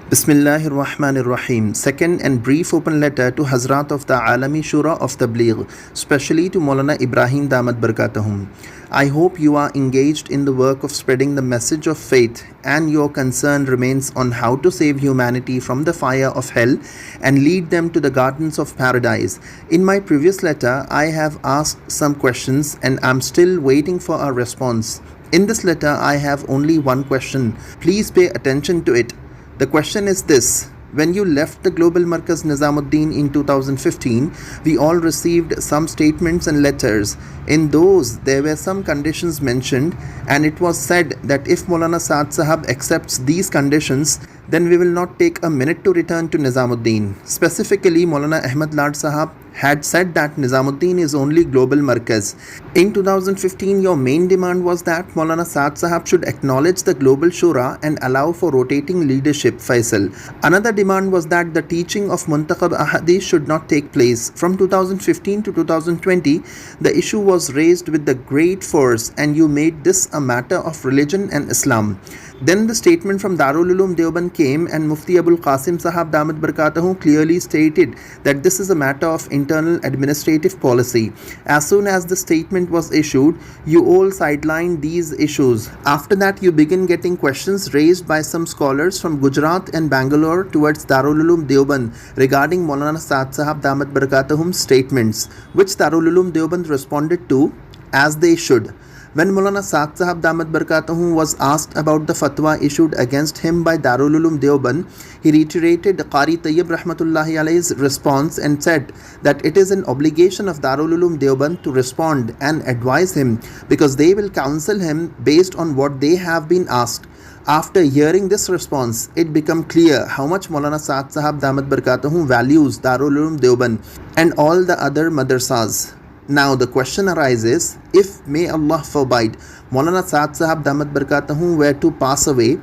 Bismillahir Rahmanir Rahim. Second and brief open letter to Hazrat of the Aalmi Shura Tabligh, specially to Maulana Ibrahim Damat Barakatuhum. I hope you are engaged in the work of spreading the message of faith, and your concern remains on how to save humanity from the fire of hell and lead them to the gardens of paradise. In my previous letter, I have asked some questions and I'm still waiting for a response. In this letter, I have only one question. Please pay attention to it. The question is this: when you left the Global Markaz Nizamuddin in 2015, we all received some statements and letters. In those, there were some conditions mentioned, and it was said that if Maulana Sahab accepts these conditions, then we will not take a minute to return to Nizamuddin. Specifically, Maulana Ahmad Lad Sahab had said that Nizamuddin is only Global Markaz. In 2015, your main demand was that Maulana Sahab should acknowledge the Global Shura and allow for rotating leadership, Faisal. Another demand was that the teaching of Muntakhab Ahadith should not take place. From 2015 to 2020, the issue was raised with the great force, and you made this a matter of religion and Islam. Then the statement from Darul Uloom Deoband came, and Mufti Abul Qasim Sahab Damat Barakatuhu clearly stated that this is a matter of internal administrative policy. As soon as the statement was issued, you all sidelined these issues. After that, you begin getting questions raised by some scholars from Gujarat and Bangalore towards Darul Uloom Deoband regarding Maulana Sahab Damat Barakatuhum's statements, which Darul Uloom Deoband responded to as they should. When Maulana Sahab Damat Barakatuhu was asked about the fatwa issued against him by Darul Uloom Deoband, he reiterated Qari Tayyib Rahmatullahi Alayhi's response and said that it is an obligation of Darul Uloom Deoband to respond and advise him, because they will counsel him based on what they have been asked. After hearing this response, it became clear how much Maulana Sahab Damat Barakatuhu values Darul Uloom Deoband and all the other madrasas. Now the question arises, if, may Allah forbid, Maulana Sahab Damat Barakatuhu were to pass away,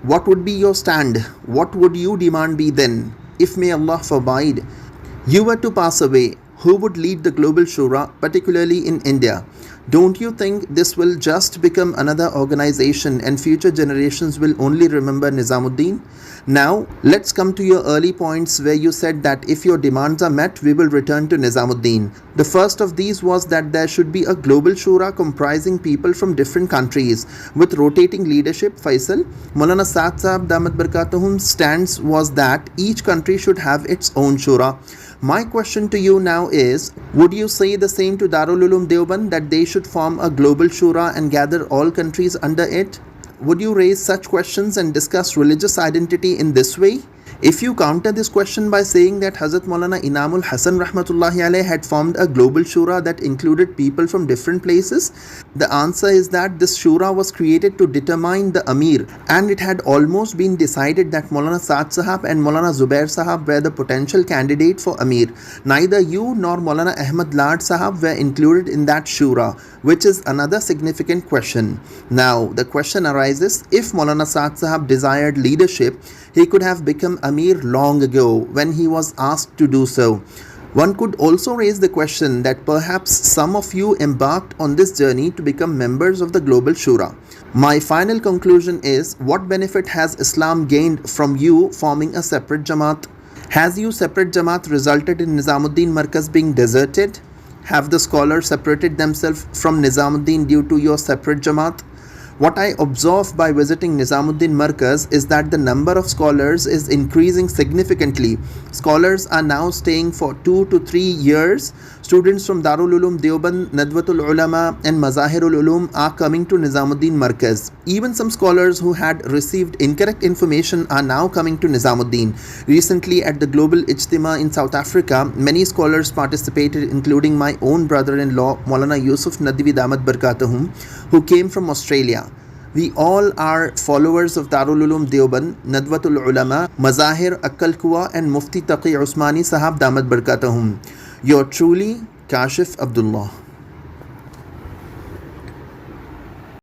what would be your stand? What would you demand be then? If, may Allah forbid, you were to pass away, who would lead the Global Shura, particularly in India? Don't you think this will just become another organization and future generations will only remember Nizamuddin? Now, let's come to your early points where you said that if your demands are met, we will return to Nizamuddin. The first of these was that there should be a Global Shura comprising people from different countries with rotating leadership, Faisal. Maulana Sahab Damat Barakatuhum's stance was that each country should have its own Shura. My question to you now is, would you say the same to Darul Uloom Deoband, that they should form a Global Shura and gather all countries under it? Would you raise such questions and discuss religious identity in this way? If you counter this question by saying that Hazrat Maulana Inamul Hasan Rahmatullahi Alayh had formed a Global Shura that included people from different places, the answer is that this Shura was created to determine the Amir, and it had almost been decided that Maulana Sahab and Maulana Zubair Sahab were the potential candidate for Amir. Neither you nor Maulana Ahmad Lad Sahab were included in that Shura, which is another significant question. Now, the question arises, if Maulana Sahab desired leadership, he could have become Amir long ago when he was asked to do so. One could also raise the question that perhaps some of you embarked on this journey to become members of the Global Shura. My final conclusion is, what benefit has Islam gained from you forming a separate Jamaat? Has your separate Jamaat resulted in Nizamuddin Markaz being deserted? Have the scholars separated themselves from Nizamuddin due to your separate Jamaat? What I observe by visiting Nizamuddin Markaz is that the number of scholars is increasing significantly. Scholars are now staying for 2 to 3 years. Students from Darul Uloom Deoband, Nadwatul Ulama and Mazahirul Uloom are coming to Nizamuddin Markaz. Even some scholars who had received incorrect information are now coming to Nizamuddin. Recently at the Global Ijtima in South Africa, many scholars participated, including my own brother-in-law Maulana Yusuf Nadwi Damat Barakatuhum, who came from Australia. We all are followers of Darul Uloom Deoband, Nadwatul Ulama, Mazahir Akkal Kuwa and Mufti Taqi Usmani Sahab Damat Barakatuhum. You're truly Kashif Abdullah.